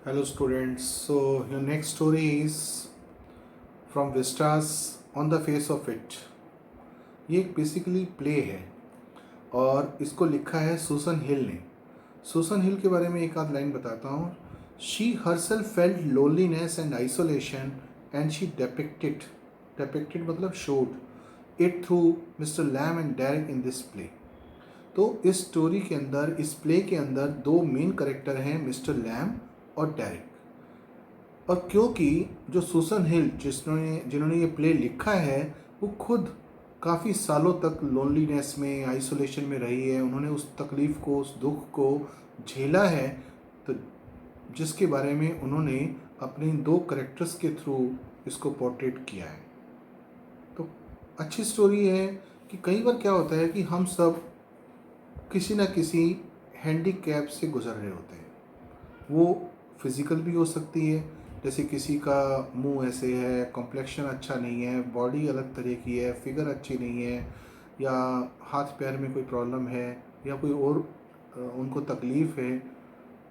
Hello students. So your next story is from Vistas on the Face of It. ये एक basically play है और इसको लिखा है सूसन हिल ने। सूसन हिल के बारे में एक आध लाइन बताता हूँ। She herself felt loneliness and isolation and she depicted मतलब showed it through mister Lamb and Derrick in this play. तो इस स्टोरी के अंदर, इस प्ले के अंदर दो मेन करेक्टर हैं, मिस्टर लैम और डेरिक। और क्योंकि जो सूसन हिल जिन्होंने ये प्ले लिखा है वो खुद काफ़ी सालों तक लोनलीनेस में, आइसोलेशन में रही है, उन्होंने उस तकलीफ़ को, उस दुख को झेला है, तो जिसके बारे में उन्होंने अपने दो करेक्टर्स के थ्रू इसको पोर्ट्रेट किया है। तो अच्छी स्टोरी है कि कई बार क्या होता है कि हम सब किसी न किसी हैंडीकैप से गुजर रहे होते हैं। वो फिज़िकल भी हो सकती है, जैसे किसी का मुंह ऐसे है, कॉम्प्लेक्शन अच्छा नहीं है, बॉडी अलग तरह की है, फिगर अच्छी नहीं है, या हाथ पैर में कोई प्रॉब्लम है, या कोई और उनको तकलीफ़ है।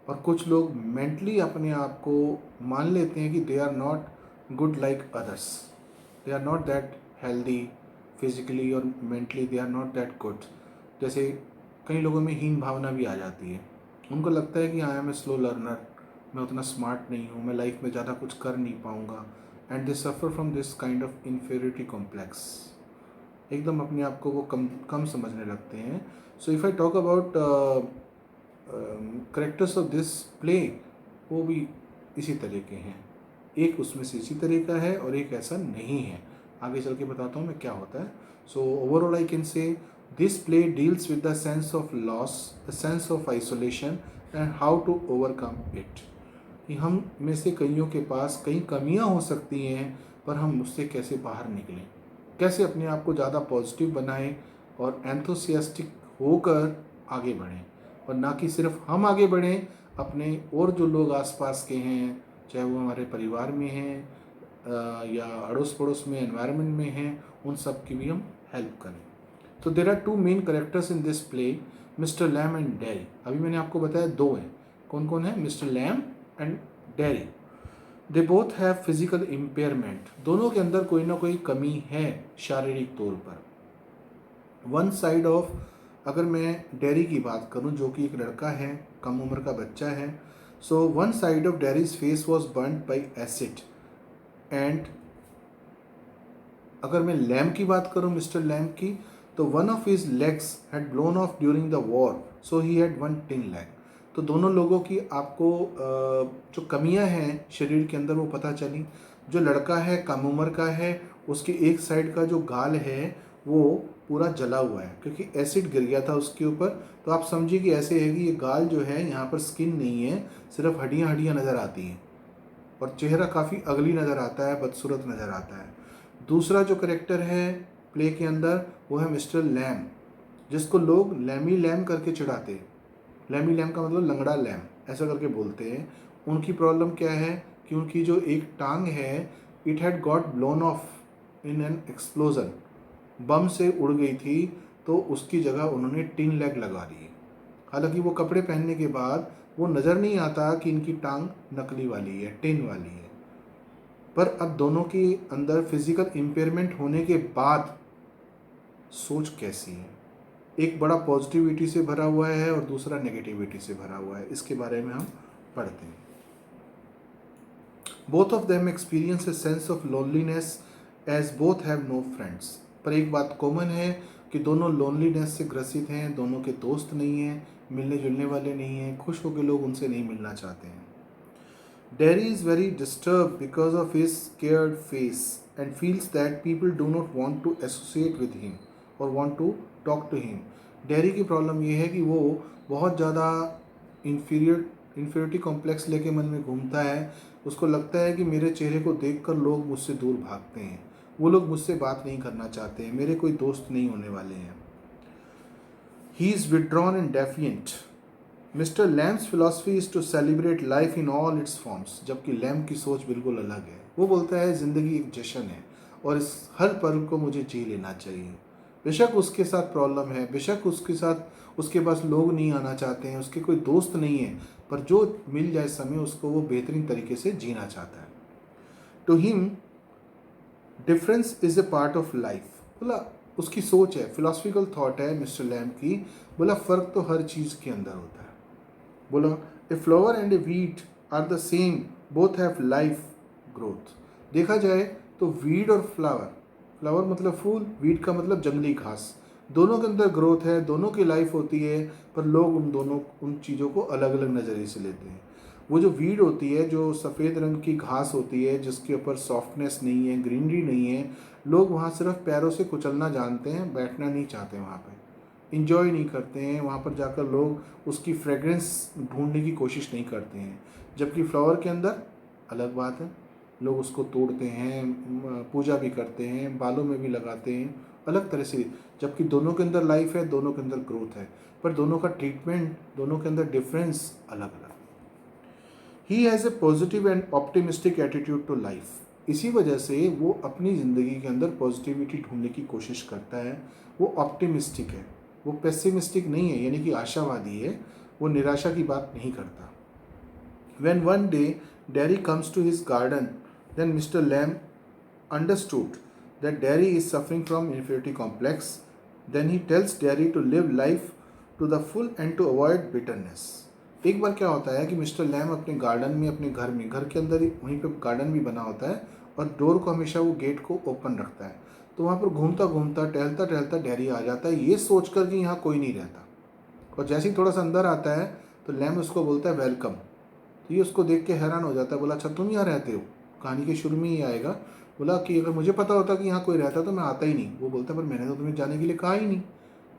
और कुछ लोग मेंटली अपने आप को मान लेते हैं कि they are not good like others, they are not that healthy physically और mentally, they are not that good. जैसे कई लोगों में हीन भावना भी आ जाती है, उनको लगता है कि I am a slow learner, मैं उतना स्मार्ट नहीं हूँ, मैं लाइफ में ज़्यादा कुछ कर नहीं पाऊँगा, and they suffer from this kind of inferiority complex. एकदम अपने आप को वो कम कम समझने लगते हैं। So if I talk about characters of this play, वो भी इसी तरह के हैं। एक उसमें से इसी तरह का है और एक ऐसा नहीं है। आगे चल के बताता हूँ मैं क्या होता है। So overall I can say this play deals with the sense of loss, the sense of isolation and how to overcome it. कि हम में से कईयों के पास कई कमियां हो सकती हैं, पर हम उससे कैसे बाहर निकलें, कैसे अपने आप को ज़्यादा पॉजिटिव बनाएं और एंथुसियास्टिक होकर आगे बढ़ें। और ना कि सिर्फ हम आगे बढ़ें, अपने और जो लोग आसपास के हैं, चाहे वो हमारे परिवार में हैं या अड़ोस पड़ोस में, एनवायरनमेंट में हैं, उन सब की भी हम हेल्प करें। तो there are two main characters in this play, Mister Lamb and Derry. अभी मैंने आपको बताया दो हैं। कौन कौन है? Mister Lamb and Derry. They both have physical impairment. दोनों के अंदर कोई ना कोई कमी है शारीरिक तौर पर। वन साइड ऑफ, अगर मैं डेरी की बात करूं जो कि एक लड़का है, कम उम्र का बच्चा है, so one side of dairies face was burned by acid. And अगर मैं लैम की बात करूं, मिस्टर लैम की, तो one of his legs had blown of during the war, so he had one tin leg. तो दोनों लोगों की आपको जो कमियां हैं शरीर के अंदर वो पता चली। जो लड़का है, कम उम्र का है, उसके एक साइड का जो गाल है वो पूरा जला हुआ है क्योंकि एसिड गिर गया था उसके ऊपर। तो आप समझिए कि ऐसे है कि ये गाल जो है, यहाँ पर स्किन नहीं है, सिर्फ हड्डियाँ हड्डियाँ नज़र आती हैं और चेहरा काफ़ी अगली नज़र आता है, बदसूरत नज़र आता है। दूसरा जो करेक्टर है प्ले के अंदर वो है मिस्टर लैम, जिसको लोग लैमी लैम करके चिढ़ाते हैं। लैमी लैम का मतलब लंगड़ा लैम, ऐसा करके बोलते हैं। उनकी प्रॉब्लम क्या है कि उनकी जो एक टांग है, it had got blown off in an explosion, bomb से उड़ गई थी, तो उसकी जगह उन्होंने टिन लेग लगा दी। हालांकि वो कपड़े पहनने के बाद वो नज़र नहीं आता कि इनकी टांग नकली वाली है, टिन वाली है। पर अब दोनों के अंदर फिजिकल इम्पेयरमेंट होने के बाद सोच कैसी है, एक बड़ा पॉजिटिविटी से भरा हुआ है और दूसरा नेगेटिविटी से भरा हुआ है। इसके बारे में हम पढ़ते हैं। Both of them experience a sense of loneliness as both have no friends. पर एक बात कॉमन है कि दोनों लोनलीनेस से ग्रसित हैं, दोनों के दोस्त नहीं हैं, मिलने जुलने वाले नहीं हैं, खुश होकर लोग उनसे नहीं मिलना चाहते हैं। Derry is very disturbed because of his scared face and feels that people do not want to associate with him or want to talk to him. Derry की प्रॉब्लम ये है कि वो बहुत ज़्यादा इन्फीरियरिटी कॉम्प्लेक्स लेके मन में घूमता है। उसको लगता है कि मेरे चेहरे को देखकर लोग मुझसे दूर भागते हैं, वो लोग मुझसे बात नहीं करना चाहते हैं, मेरे कोई दोस्त नहीं होने वाले हैं। He is withdrawn and defiant. Mister Lamb's philosophy is to celebrate life in all its forms, जबकि लैम की सोच बिल्कुल अलग है। वो बोलता है ज़िंदगी एक जश्न है और इस हर पल को मुझे जी लेना चाहिए। बेशक उसके साथ प्रॉब्लम है, बेशक उसके साथ उसके पास लोग नहीं आना चाहते हैं, उसके कोई दोस्त नहीं है, पर जो मिल जाए समय उसको वो बेहतरीन तरीके से जीना चाहता है। To him difference is a part of life. बोला उसकी सोच है, फिलोसफिकल थॉट है मिस्टर लैम्ब की। बोला फ़र्क तो हर चीज़ के अंदर होता है। बोला a flower and a weed are the same, both have life growth. देखा जाए तो वीड और फ्लावर, फ्लावर मतलब फूल, वीड का मतलब जंगली घास, दोनों के अंदर ग्रोथ है, दोनों की लाइफ होती है, पर लोग उन चीज़ों को अलग अलग नज़रिए से लेते हैं। वो जो वीड होती है, जो सफ़ेद रंग की घास होती है, जिसके ऊपर सॉफ्टनेस नहीं है, ग्रीनरी नहीं है, लोग वहाँ सिर्फ पैरों से कुचलना जानते हैं, बैठना नहीं चाहते, वहाँ पे इंजॉय नहीं करते हैं, वहाँ पर जाकर लोग उसकी फ्रेगरेंस ढूंढने की कोशिश नहीं करते हैं। जबकि फ्लावर के अंदर अलग बात है, लोग उसको तोड़ते हैं, पूजा भी करते हैं, बालों में भी लगाते हैं, अलग तरह से। जबकि दोनों के अंदर लाइफ है, दोनों के अंदर ग्रोथ है, पर दोनों का ट्रीटमेंट, दोनों के अंदर डिफरेंस अलग अलग। He has a positive and optimistic attitude to life. इसी वजह से वो अपनी ज़िंदगी के अंदर पॉजिटिविटी ढूंढने की कोशिश करता है। वो ऑप्टिमिस्टिक है, वो पेसिमिस्टिक नहीं है, यानी कि आशावादी है, वो निराशा की बात नहीं करता। When one day Derry comes to his garden, then Mr. Lamb understood that Derry is suffering from inferiority complex. Then he tells Derry to live life to the full and to avoid bitterness. एक बार क्या होता है कि Mr Lam अपने garden में, अपने घर में, घर के अंदर ही वहीं पे गार्डन भी बना होता है, और डोर को हमेशा वो गेट को ओपन रखता है। तो वहाँ पर घूमता घूमता, टहलता टहलता डेरी आ जाता है, ये सोच कर कि यहाँ कोई नहीं रहता। और जैसे ही थोड़ा सा अंदर आता है तो लैम उसको बोलता है वेलकम। तो ये उसको देख के हैरान हो जाता है। बोला अच्छा तुम यहाँ रहते हो? कहानी के शुरू में ही आएगा। बोला कि अगर मुझे पता होता कि यहाँ कोई रहता तो मैं आता ही नहीं। वो बोलता है पर मैंने तो तुम्हें जाने के लिए कहा ही नहीं,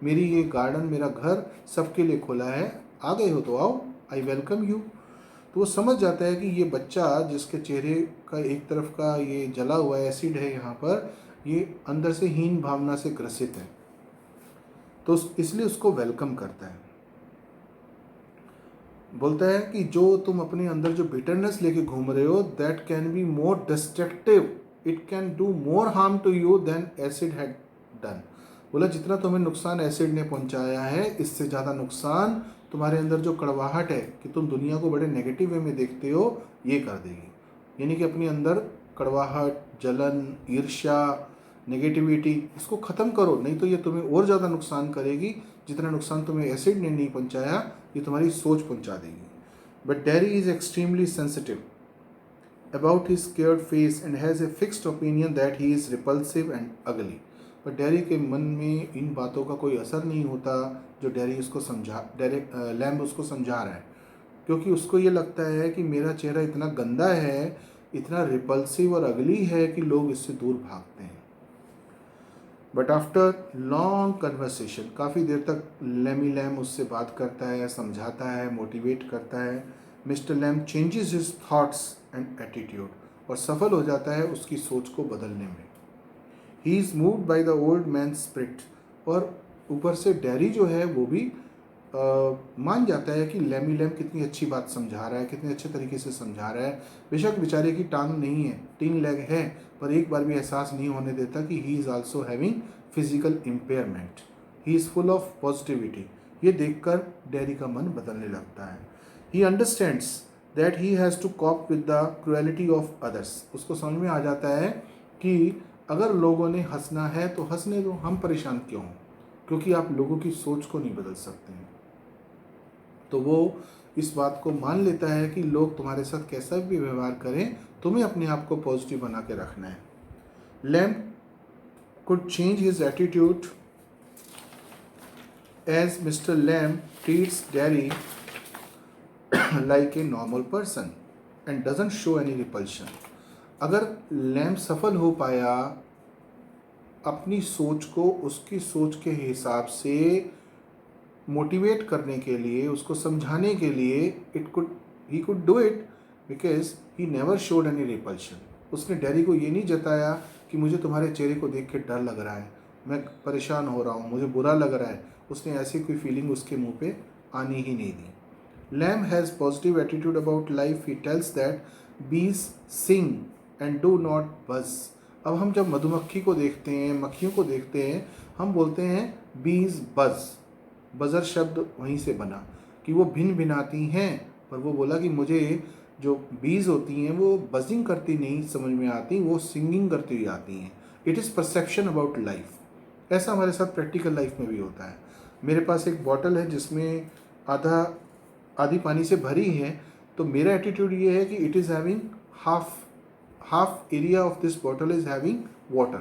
मेरी ये गार्डन, मेरा घर सबके लिए खुला है, आ गए हो तो आओ, आई वेलकम यू। तो वो समझ जाता है कि ये बच्चा जिसके चेहरे का एक तरफ का ये जला हुआ एसिड है यहाँ पर, ये अंदर से हीन भावना से ग्रसित है, तो इसलिए उसको वेलकम करता है। बोलता है कि जो तुम अपने अंदर जो बिटरनेस लेके घूम रहे हो, that can be more destructive, it can do more harm to you than acid had done. बोला जितना तुम्हें नुकसान एसिड ने पहुंचाया है, इससे ज़्यादा नुकसान तुम्हारे अंदर जो कड़वाहट है कि तुम दुनिया को बड़े नेगेटिव वे में देखते हो, ये कर देगी। यानी कि अपने अंदर कड़वाहट, जलन, ईर्ष्या, नेगेटिविटी, इसको ख़त्म करो, नहीं तो ये तुम्हें और ज़्यादा नुकसान करेगी। जितना नुकसान तुम्हें एसिड ने नहीं पहुंचाया, ये तुम्हारी सोच पहुंचा देगी। But dairy is extremely sensitive about his scared face and has a fixed opinion that he is repulsive and अगली। पर डेरी के मन में इन बातों का कोई असर नहीं होता जो लैम्ब उसको समझा रहा है, क्योंकि उसको ये लगता है कि मेरा चेहरा इतना गंदा है, इतना रिपल्सिव और अगली है कि लोग इससे दूर भागते हैं। बट आफ्टर लॉन्ग कन्वर्सेशन, काफ़ी देर तक लेमी लैम उससे बात करता है, समझाता है, मोटिवेट करता है। Mister Lamb changes his thoughts and attitude, और सफल हो जाता है उसकी सोच को बदलने में। He is moved by the old man spirit, और ऊपर से डेरी जो है वो भी मान जाता है कि लेमी लैम कितनी अच्छी बात समझा रहा है, कितने अच्छे तरीके से समझा रहा है। बेशक बेचारे की टांग नहीं है, 3 लेग है, पर एक बार भी एहसास नहीं होने देता कि he is also having physical impairment. He is full of positivity. ये देखकर डेरी का मन बदलने लगता है। He understands that he has to cope with the cruelty of others. उसको समझ में आ जाता है कि अगर लोगों ने हंसना है तो हंसने दो, हम परेशान क्यों हों, क्योंकि आप लोगों की सोच को नहीं बदल सकते हैं। तो वो इस बात को मान लेता है कि लोग तुम्हारे साथ कैसा भी व्यवहार करें, तुम्हें अपने आप को पॉजिटिव बना के रखना है। Lamb could change his attitude as Mr. Lamb treats Derry like a normal person and doesn't show any repulsion. अगर लैम्ब सफल हो पाया अपनी सोच को उसकी सोच के हिसाब से मोटिवेट करने के लिए, उसको समझाने के लिए, he could do it because he never showed any repulsion. उसने डेरी को ये नहीं जताया कि मुझे तुम्हारे चेहरे को देख के डर लग रहा है, मैं परेशान हो रहा हूँ, मुझे बुरा लग रहा है। उसने ऐसी कोई फीलिंग उसके मुंह पे आनी ही नहीं दी। Lamb has positive attitude about life. He tells that bees sing and do not buzz. अब हम जब मधुमक्खी को देखते हैं, मक्खियों को देखते हैं, हम बोलते हैं बीज बज़, बज़र शब्द वहीं से बना कि वो भिन भिनाती हैं, पर वो बोला कि मुझे जो बीज होती हैं वो बजिंग करती नहीं समझ में आती, वो सिंगिंग करती हुई आती हैं। It is perception about life. ऐसा हमारे साथ प्रैक्टिकल लाइफ में भी होता है। मेरे पास एक बॉटल है जिसमें आधी पानी से भरी है, तो मेरा एटीट्यूड ये है कि it is having half area of this bottle is having water,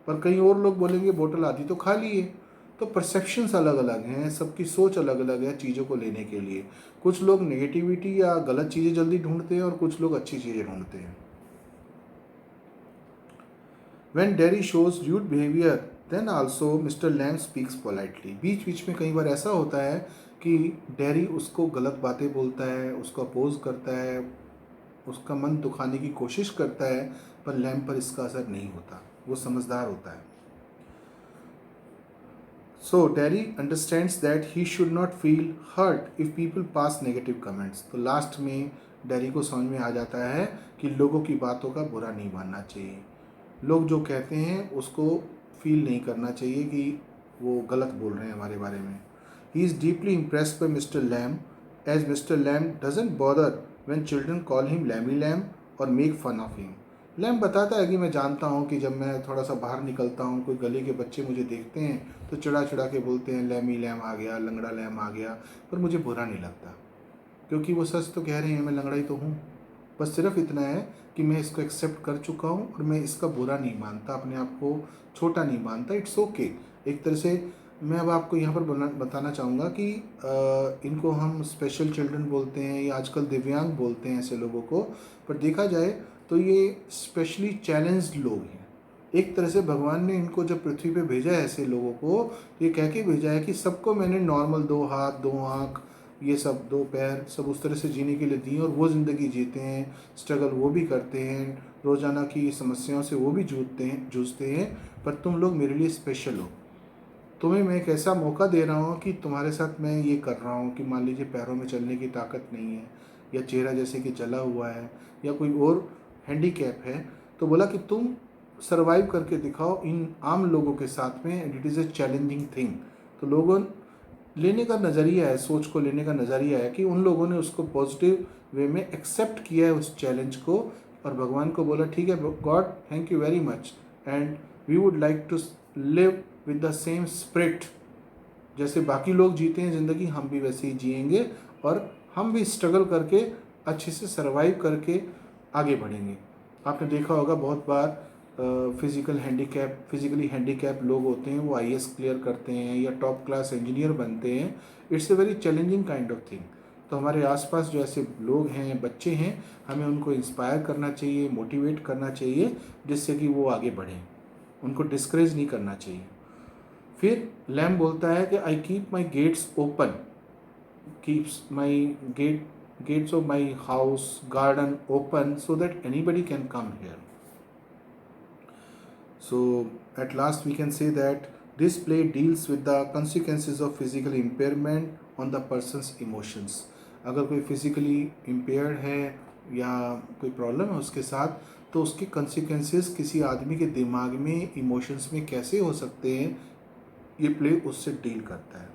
पर कई और लोग बोलेंगे बोतल आधी तो खाली है। तो परसेप्शंस अलग अलग हैं, सबकी सोच अलग अलग है चीज़ों को लेने के लिए। कुछ लोग नेगेटिविटी या गलत चीज़ें जल्दी ढूंढते हैं और कुछ लोग अच्छी चीज़ें ढूंढते हैं। When Derry shows rude behavior, then also Mr. Lamb speaks politely. बीच बीच में कई बार ऐसा होता है कि डेरी उसको गलत बातें बोलता है, उसको अपोज करता है, उसका मन दुखाने की कोशिश करता है, पर लैम्प पर इसका असर नहीं होता, वो समझदार होता है। So Derry understands that he should not feel hurt if people pass negative comments. तो लास्ट में डेरी को समझ में आ जाता है कि लोगों की बातों का बुरा नहीं मानना चाहिए। लोग जो कहते हैं उसको फील नहीं करना चाहिए कि वो गलत बोल रहे हैं हमारे बारे में। He is deeply impressed by mister Lamb, as mister Lamb doesn't bother when children call him Lamey Lamb और make fun of him. Lamb बताता है कि मैं जानता हूँ कि जब मैं थोड़ा सा बाहर निकलता हूँ, कोई गली के बच्चे मुझे देखते हैं तो चिढ़ा चिढ़ा के बोलते हैं लैमी लैम आ गया, लंगड़ा लैम आ गया, पर मुझे बुरा नहीं लगता, क्योंकि वो सच तो कह रहे हैं, मैं लंगड़ा ही तो हूँ। बस सिर्फ इतना है कि मैं इसको एक्सेप्ट कर चुका हूँ और मैं इसका बुरा नहीं मानता, अपने आप को छोटा नहीं मानता। It's okay. एक तरह से मैं अब आपको यहाँ पर बताना चाहूँगा कि इनको हम स्पेशल चिल्ड्रन बोलते हैं या आजकल दिव्यांग बोलते हैं ऐसे लोगों को, पर देखा जाए तो ये स्पेशली चैलेंज्ड लोग हैं। एक तरह से भगवान ने इनको जब पृथ्वी पे भेजा है ऐसे लोगों को, ये कह के भेजा है कि सबको मैंने नॉर्मल 2 हाथ 2 आँख ये सब 2 पैर सब उस तरह से जीने के लिए दिए और वो ज़िंदगी जीते हैं, स्ट्रगल वो भी करते हैं, रोज़ाना की समस्याओं से वो भी जूझते हैं, पर तुम लोग मेरे लिए स्पेशल हो। तुम्हें मैं एक ऐसा मौका दे रहा हूँ कि तुम्हारे साथ मैं ये कर रहा हूँ कि मान लीजिए पैरों में चलने की ताकत नहीं है, या चेहरा जैसे कि जला हुआ है, या कोई और हैंडीकैप है, तो बोला कि तुम सर्वाइव करके दिखाओ इन आम लोगों के साथ में, and it is a challenging thing. तो लोगों लेने का नज़रिया है, सोच को लेने का नज़रिया है कि उन लोगों ने उसको पॉजिटिव वे में एक्सेप्ट किया है उस चैलेंज को, और भगवान को बोला ठीक है God thank you very much, and we would like to live with the same spirit. जैसे बाकी लोग जीते हैं ज़िंदगी, हम भी वैसे ही जिएंगे और हम भी स्ट्रगल करके अच्छे से सर्वाइव करके आगे बढ़ेंगे। आपने देखा होगा बहुत बार फिज़िकली हैंडीकैप लोग होते हैं, वो आईएएस क्लियर करते हैं या टॉप क्लास इंजीनियर बनते हैं। It's a very challenging kind of thing. तो हमारे आसपास जो ऐसे लोग हैं, बच्चे हैं, हमें उनको इंस्पायर करना चाहिए, मोटिवेट करना चाहिए, जिससे कि वो आगे बढ़ें, उनको डिस्करेज नहीं करना चाहिए। फिर लैम बोलता है कि I keep my gates open, keeps my gates of my house garden open so that anybody can come here. So at last we can say that this play deals with the consequences of physical impairment on the person's emotions. अगर कोई physically impaired है या कोई problem है उसके साथ, तो उसके consequences किसी आदमी के दिमाग में, इमोशंस में कैसे हो सकते हैं, ये प्ले उससे डील करता है।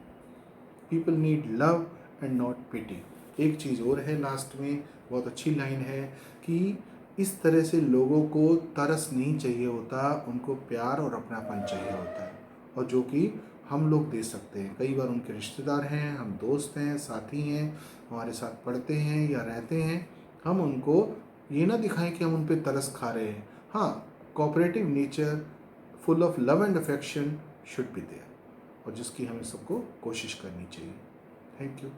People need love and not pity. एक चीज़ और है लास्ट में, बहुत अच्छी लाइन है कि इस तरह से लोगों को तरस नहीं चाहिए होता, उनको प्यार और अपनापन चाहिए होता है, और जो कि हम लोग दे सकते हैं। कई बार उनके रिश्तेदार हैं, हम दोस्त हैं, साथी हैं, हमारे साथ पढ़ते हैं या रहते हैं, हम उनको ये ना दिखाएं कि हम उन पर तरस खा रहे हैं। हाँ, cooperative nature full of love and affection should be there, और जिसकी हमें सबको कोशिश करनी चाहिए। Thank you.